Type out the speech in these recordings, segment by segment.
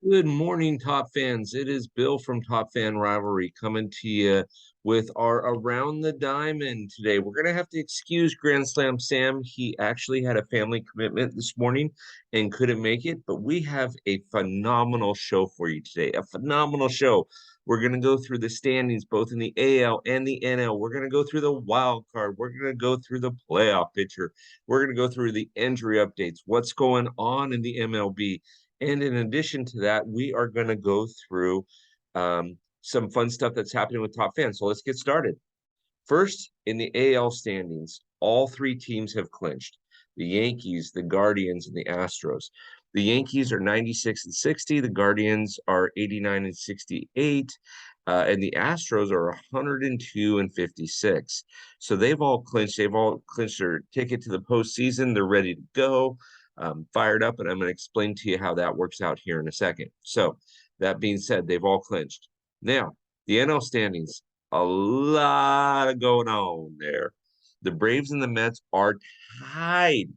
Good morning, Top fans. It is Bill from Top Fan Rivalry coming to you with our Around the Diamond today. We're going to have to excuse Grand Slam Sam. He actually had a family commitment this morning and couldn't make it, but we have a phenomenal show for you today. A phenomenal show. We're going to go through the standings both in the AL and the NL. We're going to go through the wild card. We're going to go through the playoff picture. We're going to go through the injury updates, what's going on in the MLB. And in addition to that, we are going to go through some fun stuff that's happening with top fans. So let's get started. First, in the AL standings, all three teams have clinched: the Yankees, the Guardians, and the Astros. The Yankees are 96 and 60, the Guardians are 89 and 68, and the Astros are 102 and 56. So they've all clinched. They've all clinched their ticket to the postseason. They're ready to go, fired up, and I'm going to explain to you how that works out here in a second. So that being said, they've all clinched. Now, the NL standings, a lot going on there. The Braves and the Mets are tied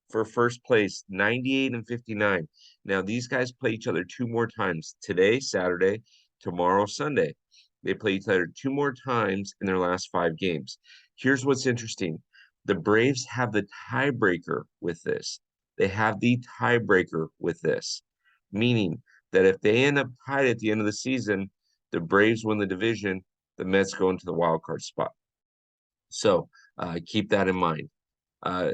for first place, 98 and 59. Now, these guys play each other two more times today, Saturday, tomorrow, Sunday. They play each other two more times in their last five games. Here's what's interesting: the Braves have the tiebreaker with this. They have the tiebreaker with this, meaning that if they end up tied at the end of the season, the Braves win the division, the Mets go into the wild card spot. So keep that in mind. Uh,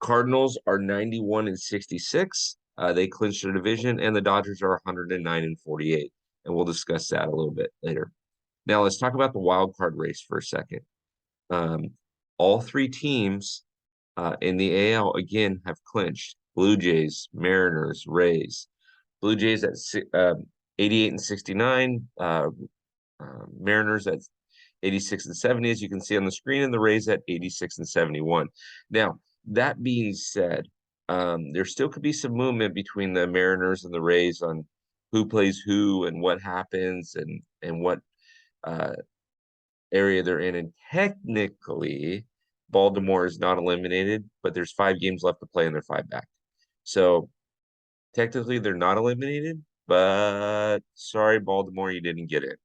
Cardinals are 91 and 66. They clinched their division, and the Dodgers are 109 and 48. And we'll discuss that a little bit later. Now let's talk about the wild card race for a second. Um, all three teams in the AL again have clinched: Blue Jays, Mariners, Rays. Blue Jays at 88 and 69. Mariners at 86 and 70, as you can see on the screen, and the Rays at 86 and 71. Now, that being said, there still could be some movement between the Mariners and the Rays on who plays who and what happens and what uh, area they're in. And technically, Baltimore is not eliminated, but there's five games left to play and they're five back. So technically, they're not eliminated, but sorry, Baltimore, you didn't get it.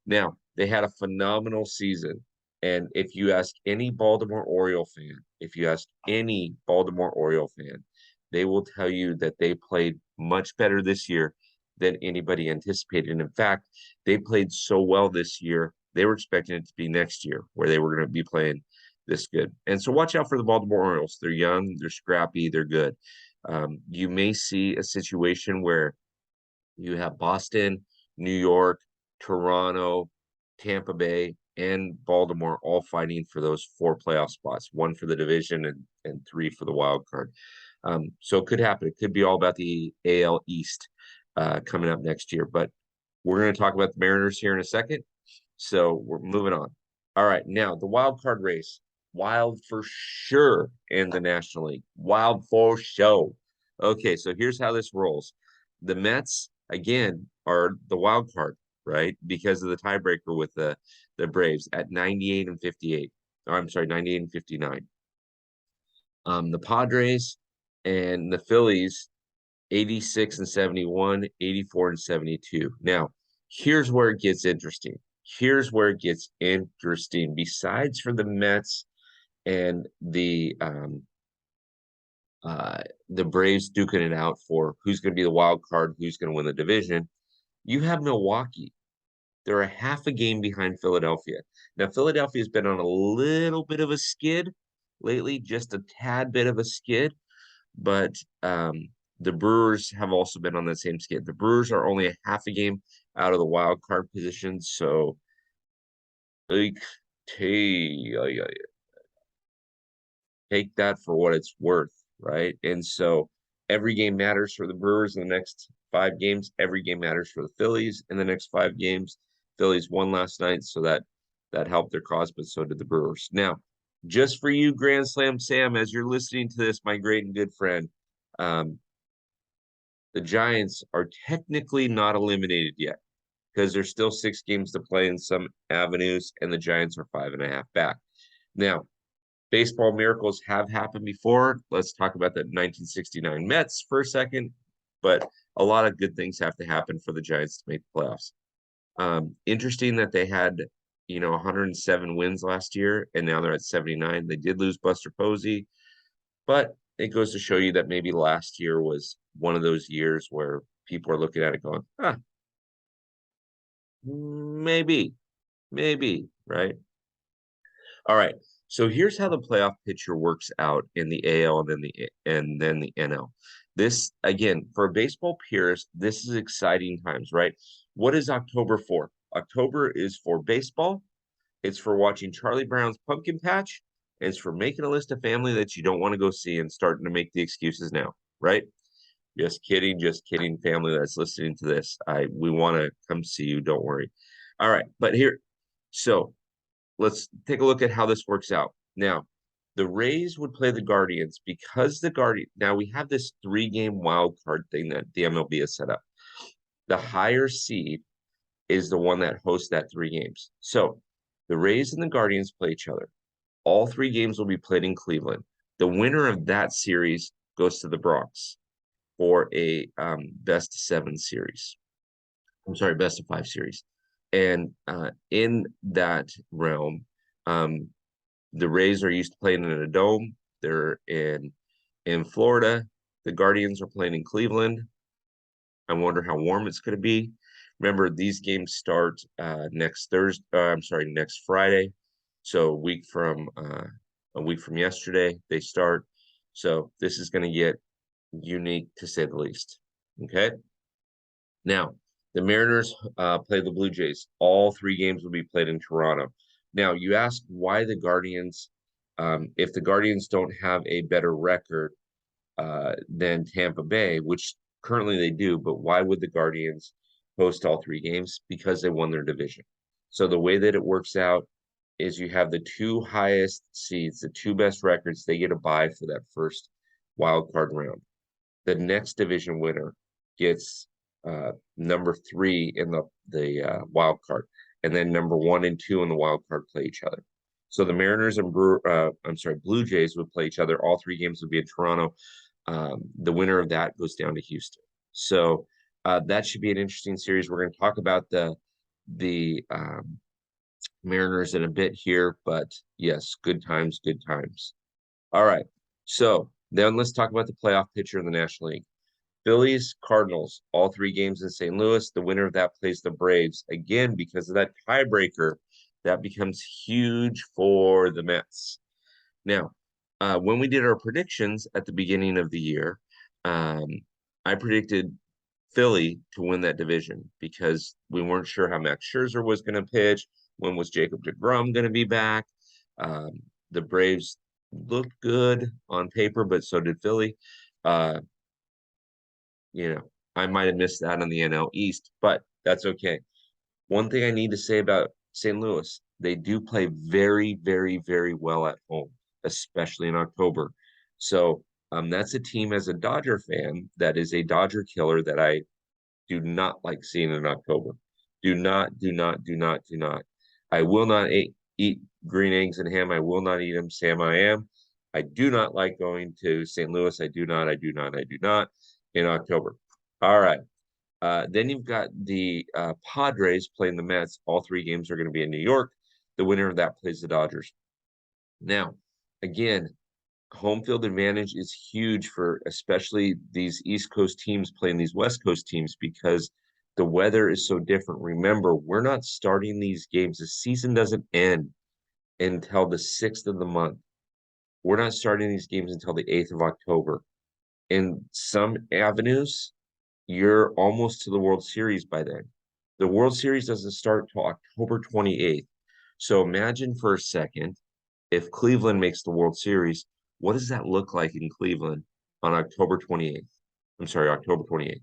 Now, they had a phenomenal season. And if you ask any Baltimore Oriole fan, if you ask any Baltimore Oriole fan, they will tell you that they played much better this year than anybody anticipated. And in fact, they played so well this year, they were expecting it to be next year where they were going to be playing this good. And so watch out for the Baltimore Orioles. They're young, they're scrappy, they're good. You may see a situation where you have Boston, New York, Toronto, Tampa Bay, and Baltimore all fighting for those four playoff spots, one for the division and three for the wild card. So it could happen. It could be all about the AL East coming up next year. But we're going to talk about the Mariners here in a second. So we're moving on. All right. Now, the wild card race. Wild for sure in the National League. Wild for show. Okay. So here's how this rolls: the Mets, again, are the wild card, right? Because of the tiebreaker with the Braves at 98 and 58. Or I'm sorry, 98 and 59. The Padres and the Phillies, 86 and 71, 84 and 72. Now, here's where it gets interesting. Here's where it gets interesting. Besides for the Mets and the Braves duking it out for who's going to be the wild card, who's going to win the division, you have Milwaukee. They're a half a game behind Philadelphia. Now, Philadelphia's been on a little bit of a skid lately, just a tad bit of a skid, but the Brewers have also been on that same skid. The Brewers are only a half a game out of the wild card position, so like, take that for what it's worth, right? And so every game matters for the Brewers in the next five games. Every game matters for the Phillies in the next five games. Phillies won last night, so that helped their cause, but so did the Brewers. Now, just for you, Grand Slam Sam, as you're listening to this, my great and good friend, um, the Giants are technically not eliminated yet because there's still six games to play in some avenues, and the Giants are 5.5 back. Now, baseball miracles have happened before. Let's talk about the 1969 Mets for a second. But a lot of good things have to happen for the Giants to make the playoffs. Interesting that they had, 107 wins last year, and now they're at 79. They did lose Buster Posey, but it goes to show you that maybe last year was one of those years where people are looking at it going, maybe, right? All right. So here's how the playoff picture works out in the AL and then the NL. This again, for a baseball purist, this is exciting times, right? What is October for? October is for baseball. It's for watching Charlie Brown's Pumpkin Patch. And it's for making a list of family that you don't want to go see and starting to make the excuses now, right? Just kidding, family that's listening to this. We want to come see you, don't worry. All right, but here, so let's take a look at how this works out. Now, the Rays would play the Guardians because now we have this 3-game wild card thing that the MLB has set up. The higher seed is the one that hosts that 3 games. So the Rays and the Guardians play each other. All 3 games will be played in Cleveland. The winner of that series goes to the Bronx for a best of 7 series. I'm sorry, best of 5 series. And in that realm, the Rays are used to playing in a dome. They're in Florida. The Guardians are playing in Cleveland. I wonder how warm it's going to be. Remember, these games start next Friday. So a week from yesterday, they start. So this is going to get unique to say the least. Okay. Now, the Mariners play the Blue Jays. All 3 games will be played in Toronto. Now, you ask why the Guardians, if the Guardians don't have a better record than Tampa Bay, which currently they do, but why would the Guardians host all 3 games? Because they won their division. So the way that it works out is you have the 2 highest seeds, the 2 best records, they get a bye for that first wild card round. The next division winner gets number 3 in the wild card, and then number 1 and 2 in the wild card play each other. So the Mariners and Blue Jays would play each other. All 3 games would be in Toronto. The winner of that goes down to Houston. So that should be an interesting series. We're going to talk about the Mariners in a bit here, but yes, good times, good times. All right. So then let's talk about the playoff picture in the National League. Phillies, Cardinals, all 3 games in St. Louis. The winner of that plays the Braves. Again, because of that tiebreaker, that becomes huge for the Mets. Now, when we did our predictions at the beginning of the year, I predicted Philly to win that division because we weren't sure how Max Scherzer was going to pitch. When was Jacob deGrom going to be back? The Braves looked good on paper, but so did Philly. I might have missed that on the NL East, but that's okay. One thing I need to say about St. Louis, they do play very, very, very well at home, especially in October. So that's a team as a Dodger fan that is a Dodger killer that I do not like seeing in October. Do not. I will not eat green eggs and ham. I will not eat them. Sam, I am. I do not like going to St. Louis. I do not in October. All right. Then you've got the Padres playing the Mets. All 3 games are going to be in New York. The winner of that plays the Dodgers. Now, again, home field advantage is huge for especially these East Coast teams playing these West Coast teams because the weather is so different. Remember, we're not starting these games. The season doesn't end until the 6th of the month. We're not starting these games until the 8th of October. In some avenues, you're almost to the World Series by then. The World Series doesn't start till October 28th. So imagine for a second, if Cleveland makes the World Series, what does that look like in Cleveland on October 28th? I'm sorry, October 28th.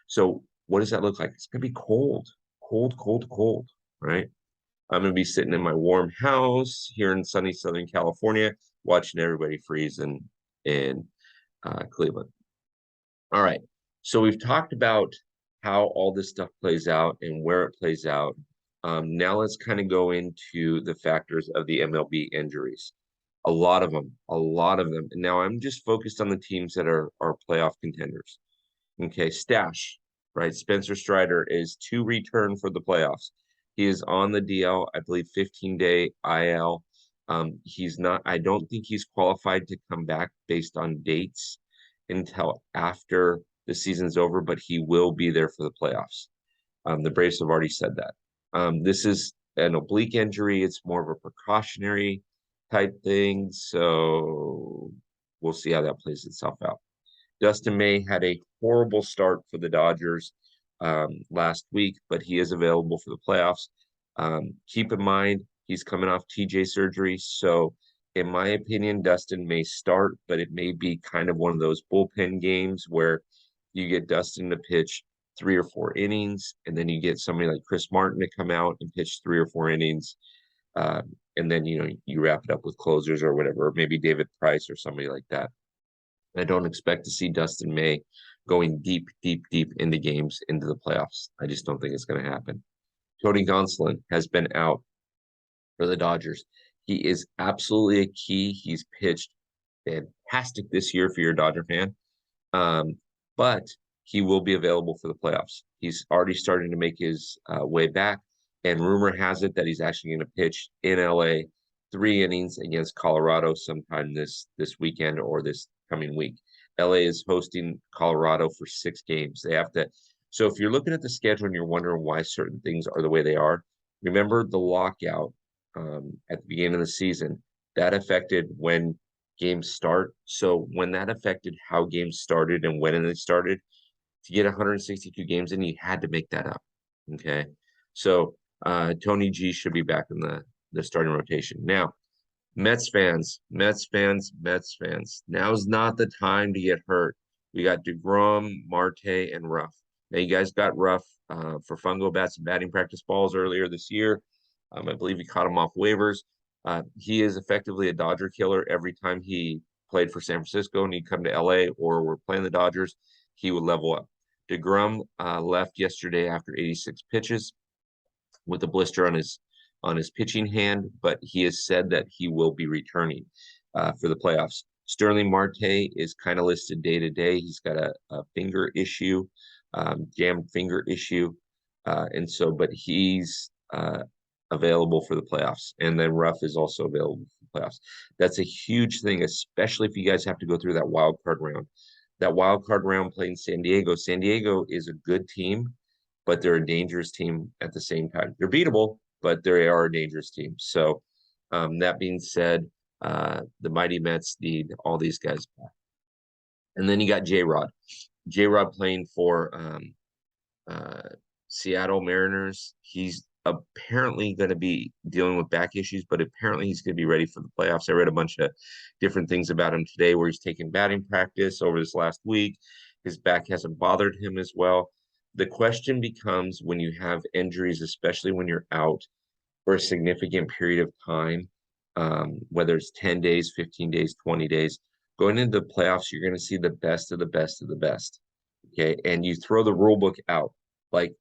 So what does that look like? It's going to be cold, right? I'm going to be sitting in my warm house here in sunny Southern California, watching everybody freeze in Cleveland. All right. So we've talked about how all this stuff plays out and where it plays out. Now let's kind of go into the factors of the MLB injuries. A lot of them. And now I'm just focused on the teams that are playoff contenders. Okay, stash, right? Spencer Strider is to return for the playoffs. He is on the DL, I believe 15-day IL. He's not, I don't think he's qualified to come back based on dates until after the season's over, but he will be there for the playoffs. The Braves have already said that. This is an oblique injury. It's more of a precautionary type thing. So we'll see how that plays itself out. Dustin May had a horrible start for the Dodgers last week, but he is available for the playoffs. Keep in mind, he's coming off TJ surgery. So, in my opinion, Dustin may start, but it may be kind of one of those bullpen games where you get Dustin to pitch 3 or 4 innings, and then you get somebody like Chris Martin to come out and pitch 3 or 4 innings. And then, you wrap it up with closers or whatever, or maybe David Price or somebody like that. I don't expect to see Dustin May going deep, deep, deep into games into the playoffs. I just don't think it's going to happen. Tony Gonsolin has been out for the Dodgers. He is absolutely a key. He's pitched fantastic this year for your Dodger fan. But he will be available for the playoffs. He's already starting to make his way back. And rumor has it that he's actually going to pitch in LA 3 innings against Colorado sometime this weekend or this coming week. LA is hosting Colorado for 6 games. They have to. So if you're looking at the schedule and you're wondering why certain things are the way they are, remember the lockout at the beginning of the season. That affected when games start. So when that affected how games started and when they started, to get 162 games in, you had to make that up. Okay. So Tony G should be back in the starting rotation. Now, Mets fans. Now's not the time to get hurt. We got DeGrom, Marte, and Ruff. Now, you guys got Ruff for fungo bats and batting practice balls earlier this year. I believe he caught him off waivers. He is effectively a Dodger killer. Every time he played for San Francisco and he'd come to LA or we're playing the Dodgers, he would level up. DeGrom left yesterday after 86 pitches with a blister on his pitching hand, but he has said that he will be returning for the playoffs. Sterling Marte is kind of listed day to day. He's got a finger issue, jammed finger issue, but he's available for the playoffs. And then Ruff is also available for the playoffs. That's a huge thing, especially if you guys have to go through that wild card round. That wild card round playing San Diego. San Diego is a good team, but they're a dangerous team at the same time. They're beatable, but they are a dangerous team. So that being said, the mighty Mets need all these guys back. And then you got J-Rod. J-Rod playing for Seattle Mariners. He's apparently going to be dealing with back issues, but apparently he's going to be ready for the playoffs. I read a bunch of different things about him today where he's taking batting practice over this last week. His back hasn't bothered him as well. The question becomes when you have injuries, especially when you're out for a significant period of time, whether it's 10 days, 15 days, 20 days, going into the playoffs, you're going to see the best of the best of the best. Okay. And you throw the rule book out. Like,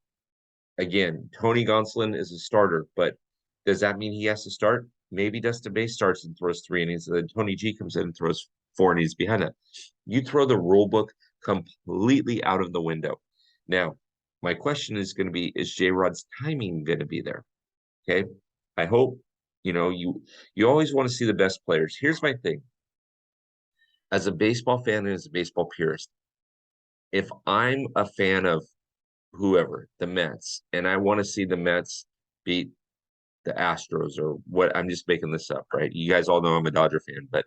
again, Tony Gonsolin is a starter, but does that mean he has to start? Maybe Dustin May starts and throws 3 innings, and then Tony G comes in and throws 4 innings behind that. You throw the rule book completely out of the window. Now, my question is going to be, is J-Rod's timing going to be there? Okay. I hope, you always want to see the best players. Here's my thing. As a baseball fan and as a baseball purist, if I'm a fan of whoever, the Mets, and I want to see the Mets beat the Astros or what, I'm just making this up, right? You guys all know I'm a Dodger fan, but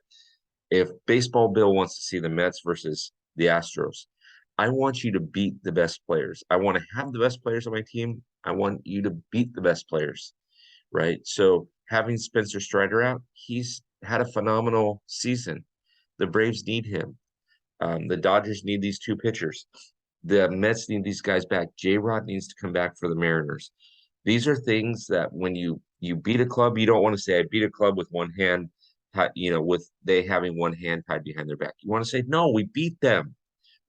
if Baseball Bill wants to see the Mets versus the Astros, I want you to beat the best players. I want to have the best players on my team. I want you to beat the best players, right? So having Spencer Strider out, he's had a phenomenal season. The Braves need him. The Dodgers need these two pitchers. The Mets need these guys back. J-Rod needs to come back for the Mariners. These are things that when you beat a club, you don't want to say, I beat a club with one hand, with they having one hand tied behind their back. You want to say, no, we beat them.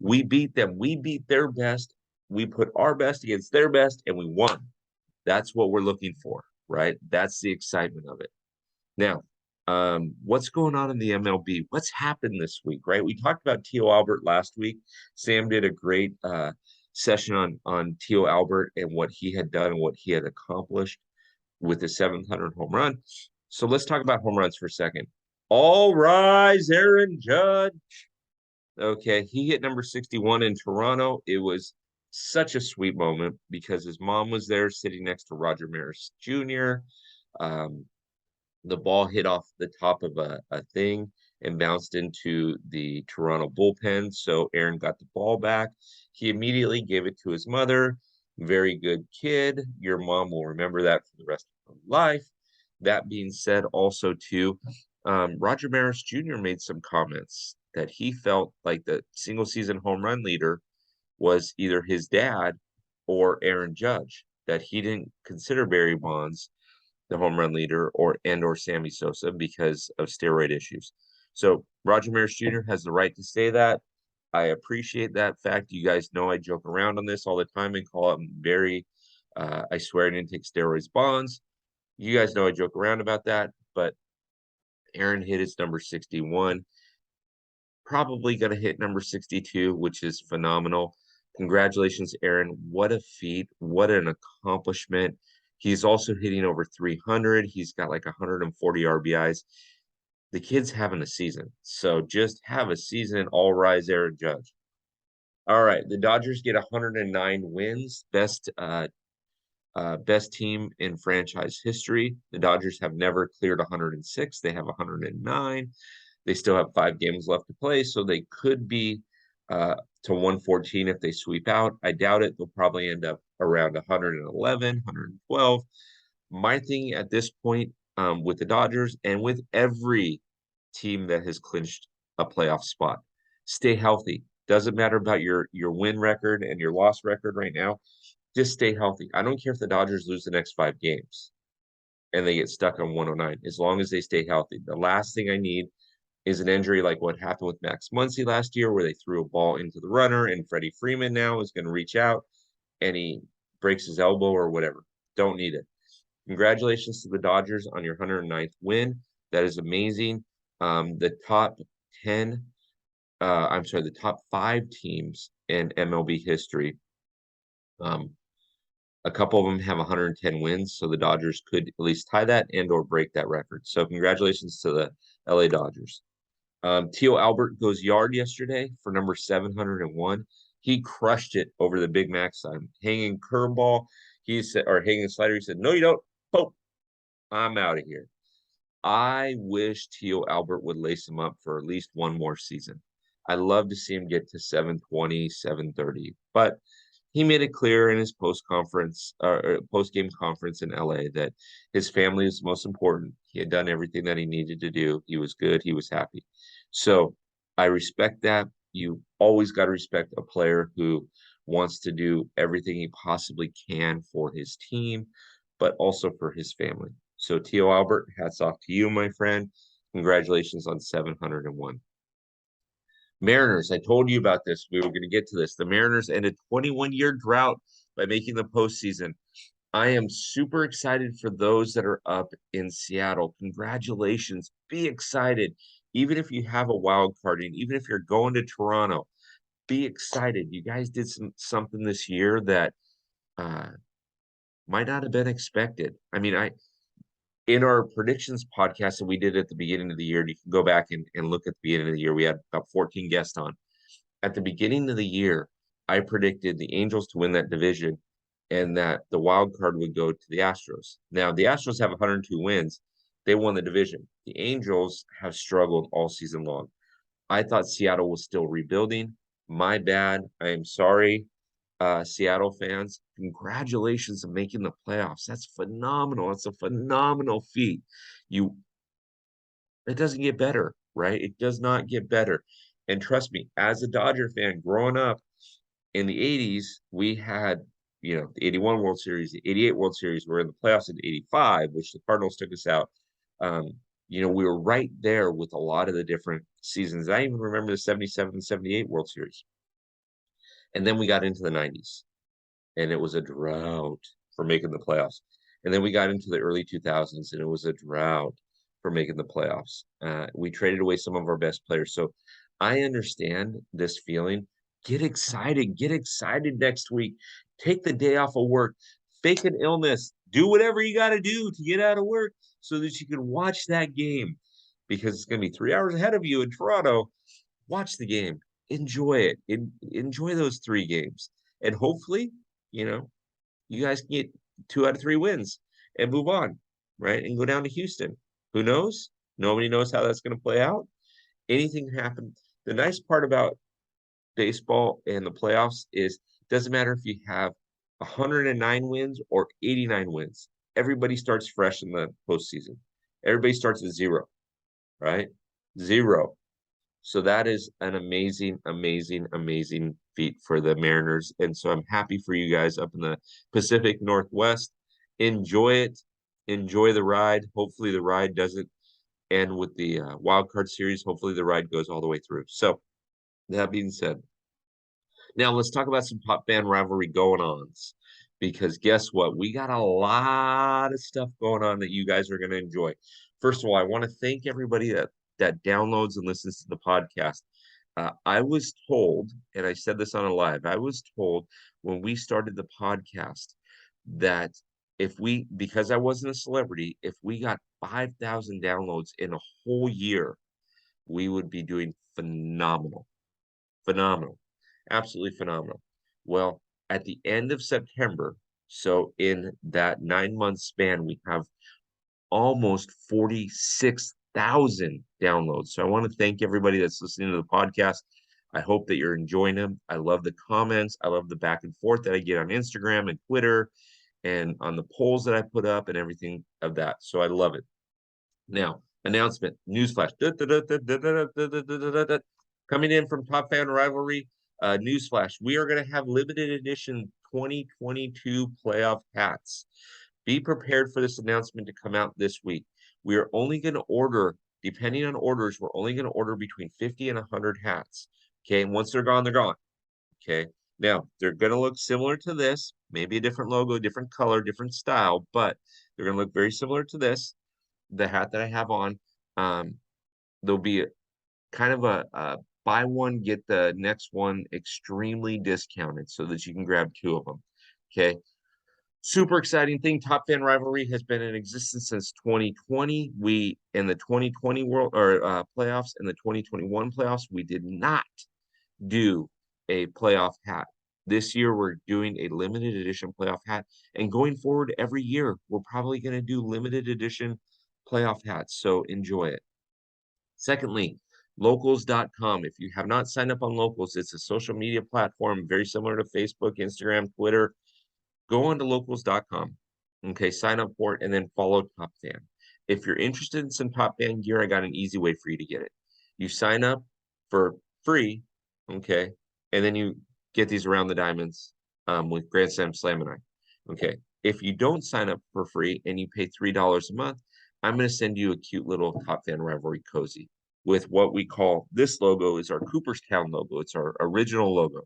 We beat them. We beat their best. We put our best against their best, and we won. That's what we're looking for, right? That's the excitement of it. Now, What's going on in the MLB? What's happened this week, right? We talked about Tio Albert last week. Sam did a great session on Tio Albert and what he had done and what he had accomplished with his 700 home run. So let's talk about home runs for a second. All rise, Aaron Judge. Okay, he hit number 61 in Toronto. It was such a sweet moment because his mom was there sitting next to Roger Maris Jr. Um, the ball hit off the top of a thing and bounced into the Toronto bullpen. So Aaron got the ball back. He immediately gave it to his mother. Very good kid. Your mom will remember that for the rest of her life. That being said, also too, Roger Maris Jr. made some comments that he felt like the single season home run leader was either his dad or Aaron Judge, that he didn't consider Barry Bonds the home run leader or Sammy Sosa because of steroid issues. So Roger Maris Jr. has the right to say that. I appreciate that fact. You guys know I joke around on this all the time and call him very I swear I didn't take steroids Bonds. You guys know I joke around about that, but Aaron hit his number 61. Probably going to hit number 62, which is phenomenal. Congratulations, Aaron. What a feat. What an accomplishment. He's also hitting over 300. He's got like 140 RBIs. The kid's having a season. So just have a season. All rise, Aaron Judge. All right. The Dodgers get 109 wins. Best team in franchise history. The Dodgers have never cleared 106. They have 109. They still have 5 games left to play, so they could be to 114 if they sweep out. I doubt it. They'll probably end up around 111, 112. My thing at this point with the Dodgers and with every team that has clinched a playoff spot, stay healthy. Doesn't matter about your win record and your loss record right now. Just stay healthy. I don't care if the Dodgers lose the next 5 games and they get stuck on 109, as long as they stay healthy. The last thing I need is an injury like what happened with Max Muncy last year, where they threw a ball into the runner, and Freddie Freeman now is going to reach out and he breaks his elbow or whatever. Don't need it. Congratulations to the Dodgers on your 109th win. That is amazing. The top 10, the top 5 teams in MLB history. A couple of them have 110 wins, so the Dodgers could at least tie that and or break that record. So congratulations to the LA Dodgers. Tio Albert goes yard yesterday for number 701. He crushed it over the Big Mac sign. Hanging curveball, he said, or hanging slider, he said, "No, you don't. Boom, I'm out of here." I wish Tio Albert would lace him up for at least one more season. I'd love to see him get to 720, 730. But he made it clear in his post game conference in LA that his family is most important. He had done everything that he needed to do. He was good. He was happy. So I respect that. You always got to respect a player who wants to do everything he possibly can for his team, but also for his family. So Tio Albert, hats off to you, my friend. Congratulations on 701. Mariners, I told you about this. We were going to get to this. The Mariners ended 21-year drought by making the postseason. I am super excited for those that are up in Seattle. Congratulations. Be excited. Even if you have a wild card, and even if you're going to Toronto, be excited. You guys did something this year that uh, might not have been expected. I mean, in our predictions podcast that we did at the beginning of the year, you can go back and look at the beginning of the year. We had about 14 guests on. At the beginning of the year, I predicted the Angels to win that division and that the wild card would go to the Astros. Now, the Astros have 102 wins. They won the division. The Angels have struggled all season long. I thought Seattle was still rebuilding. My bad. I am sorry, Seattle fans. Congratulations on making the playoffs. That's phenomenal. That's a phenomenal feat. You, it doesn't get better, right? It does not get better. And trust me, as a Dodger fan growing up in the 80s, we had, the 81 World Series, the 88 World Series. We're in the playoffs in 85, which the Cardinals took us out. We were right there with a lot of the different seasons. I even remember the 77 and 78 World Series. And then we got into the 90s, and it was a drought for making the playoffs. And then we got into the early 2000s, and it was a drought for making the playoffs. We traded away some of our best players. So I understand this feeling. Get excited. Get excited next week. Take the day off of work. Fake an illness. Do whatever you got to do to get out of work so that you can watch that game because it's going to be 3 hours ahead of you in Toronto. Watch the game. Enjoy it. Enjoy those 3 games. And hopefully, you guys can get 2 out of 3 wins and move on, right? And go down to Houston. Who knows? Nobody knows how that's going to play out. Anything can happen. The nice part about baseball and the playoffs is it doesn't matter if you have 109 wins or 89 wins. Everybody starts fresh in the postseason. Everybody starts at 0, right? 0. So that is an amazing, amazing, amazing feat for the Mariners. And so I'm happy for you guys up in the Pacific Northwest. Enjoy it. Enjoy the ride. Hopefully the ride doesn't end with the wild card series. Hopefully the ride goes all the way through. So that being said, now let's talk about some Top Fan rivalry going ons. Because guess what? We got a lot of stuff going on that you guys are going to enjoy. First of all, I want to thank everybody that downloads and listens to the podcast. I was told, and I said this on a live, I was told when we started the podcast that because I wasn't a celebrity, if we got 5,000 downloads in a whole year, we would be doing phenomenal. Phenomenal. Absolutely phenomenal. Well, at the end of September, so in that 9-month span, we have almost 46,000 downloads. So I want to thank everybody that's listening to the podcast. I hope that you're enjoying them. I love the comments. I love the back and forth that I get on Instagram and Twitter and on the polls that I put up and everything of that. So I love it. Now, announcement, newsflash. Coming in from Top Fan Rivalry, newsflash. We are going to have limited edition 2022 playoff hats. Be prepared for this announcement to come out this week. We are only going to order, depending on orders, we're only going to order between 50 and 100 hats. Okay. And once they're gone, they're gone. Okay. Now, they're going to look similar to this, maybe a different logo, different color, different style, but they're going to look very similar to this. The hat that I have on, there'll be kind of a buy one, get the next one extremely discounted so that you can grab 2 of them. Okay. Super exciting thing. Top Fan Rivalry has been in existence since 2020. We in the 2020 world or playoffs and the 2021 playoffs, we did not do a playoff hat. This year, we're doing a limited edition playoff hat, and going forward every year, we're probably going to do limited edition playoff hats. So enjoy it. Secondly, locals.com. If you have not signed up on Locals, it's a social media platform very similar to Facebook, Instagram, Twitter. Go on to locals.com. Okay, sign up for it and then follow Top Fan. If you're interested in some Top Fan gear, I got an easy way for you to get it. You sign up for free, okay, and then you get these around the diamonds with Grand Slam and I. Okay, if you don't sign up for free and you pay $3 a month, I'm going to send you a cute little Top Fan Rivalry cozy with what we call this logo is our Cooperstown logo. It's our original logo.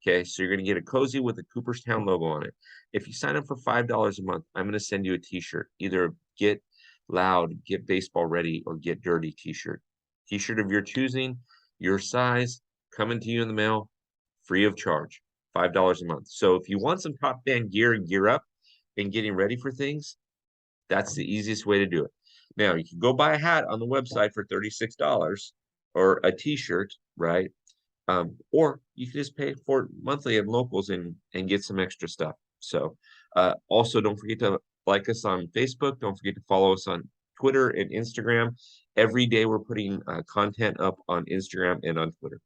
Okay, so you're going to get a cozy with a Cooperstown logo on it. If you sign up for $5 a month, I'm going to send you a t-shirt. Either Get Loud, Get Baseball Ready, or Get Dirty t-shirt. T-shirt of your choosing, your size, coming to you in the mail, free of charge, $5 a month. So if you want some Top Fan gear and gear up and getting ready for things, that's the easiest way to do it. Now, you can go buy a hat on the website for $36 or a t-shirt, right? Or you can just pay for it monthly at Locals and get some extra stuff. So also don't forget to like us on Facebook. Don't forget to follow us on Twitter and Instagram. Every day we're putting content up on Instagram and on Twitter.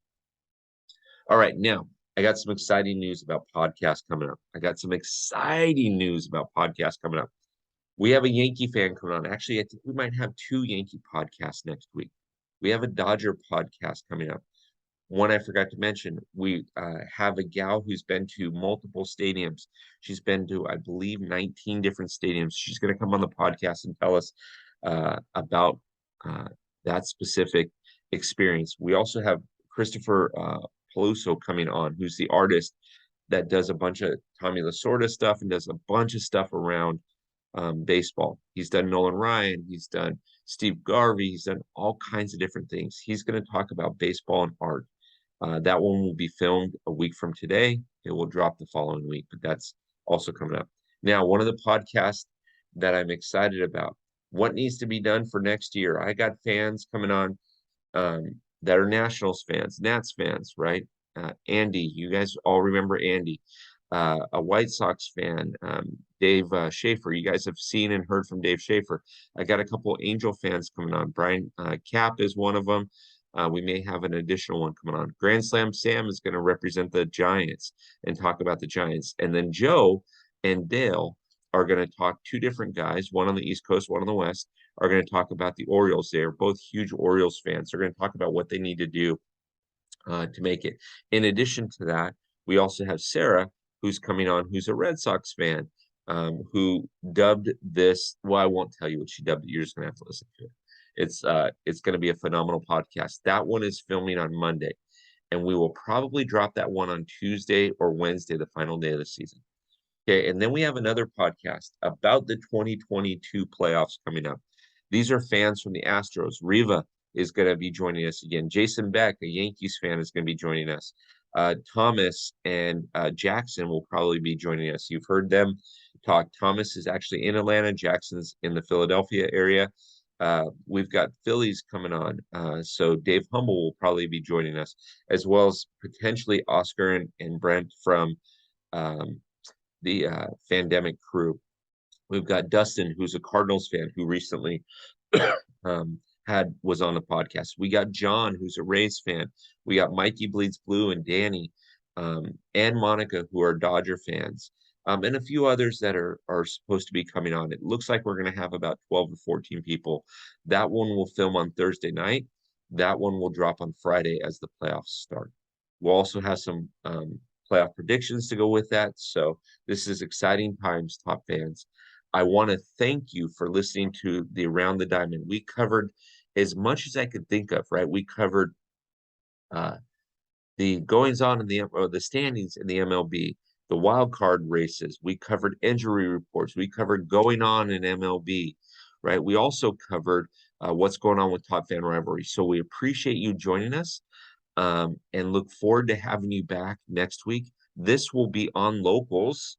All right, now I got some exciting news about podcasts coming up. We have a Yankee fan coming on. Actually, I think we might have 2 Yankee podcasts next week. We have a Dodger podcast coming up. One I forgot to mention, we have a gal who's been to multiple stadiums. She's been to, I believe, 19 different stadiums. She's going to come on the podcast and tell us about that specific experience. We also have Christopher Peluso coming on, who's the artist that does a bunch of Tommy Lasorda stuff and does a bunch of stuff around baseball. He's done Nolan Ryan. He's done Steve Garvey. He's done all kinds of different things. He's going to talk about baseball and art. That one will be filmed a week from today. It will drop the following week, but that's also coming up. Now, one of the podcasts that I'm excited about, what needs to be done for next year? I got fans coming on that are Nationals fans, Nats fans, right? Andy, you guys all remember Andy, a White Sox fan, Dave Schaefer. You guys have seen and heard from Dave Schaefer. I got a couple Angel fans coming on. Brian Cap is one of them. We may have an additional one coming on. Grand Slam Sam is going to represent the Giants and talk about the Giants. And then Joe and Dale are going to talk two different guys, one on the East Coast, one on the West, are going to talk about the Orioles. They're both huge Orioles fans. They're going to talk about what they need to do to make it. In addition to that, we also have Sarah, who's coming on, who's a Red Sox fan, who dubbed this. Well, I won't tell you what she dubbed it. You're just going to have to listen to it. It's going to be a phenomenal podcast. That one is filming on Monday, and we will probably drop that one on Tuesday or Wednesday, the final day of the season. Okay, and then we have another podcast about the 2022 playoffs coming up. These are fans from the Astros. Riva is going to be joining us again. Jason Beck, a Yankees fan, is going to be joining us. Thomas and Jackson will probably be joining us. You've heard them talk. Thomas is actually in Atlanta. Jackson's in the Philadelphia area. We've got Phillies coming on. So Dave Humble will probably be joining us, as well as potentially Oscar and Brent from the Fandemic crew. We've got Dustin, who's a Cardinals fan, who recently was on the podcast. We got John, who's a Rays fan. We got Mikey Bleeds Blue and Danny, and Monica, who are Dodger fans, and a few others that are supposed to be coming on. It looks like we're going to have about 12 to 14 people. That one will film on Thursday night. That one will drop on Friday as the playoffs start. We'll also have some playoff predictions to go with that. So this is exciting times, Top fans. I want to thank you for listening to the Around the Diamond. We covered as much as I could think of, right? We covered the goings on in the standings in the MLB, the wild card races. We covered injury reports. We covered going on in MLB, right? We also covered what's going on with Top Fan Rivalry. So we appreciate you joining us, and look forward to having you back next week. This will be on Locals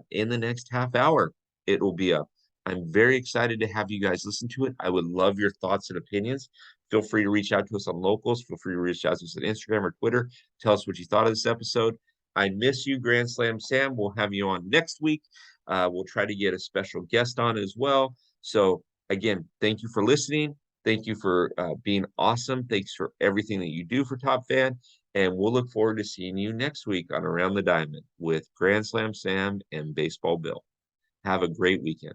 in the next half hour. It will be up. I'm very excited to have you guys listen to it. I would love your thoughts and opinions. Feel free to reach out to us on Locals. Feel free to reach out to us on Instagram or Twitter. Tell us what you thought of this episode. I miss you, Grand Slam Sam. We'll have you on next week. We'll try to get a special guest on as well. So again, thank you for listening. Thank you for being awesome. Thanks for everything that you do for Top Fan. And we'll look forward to seeing you next week on Around the Diamond with Grand Slam Sam and Baseball Bill. Have a great weekend.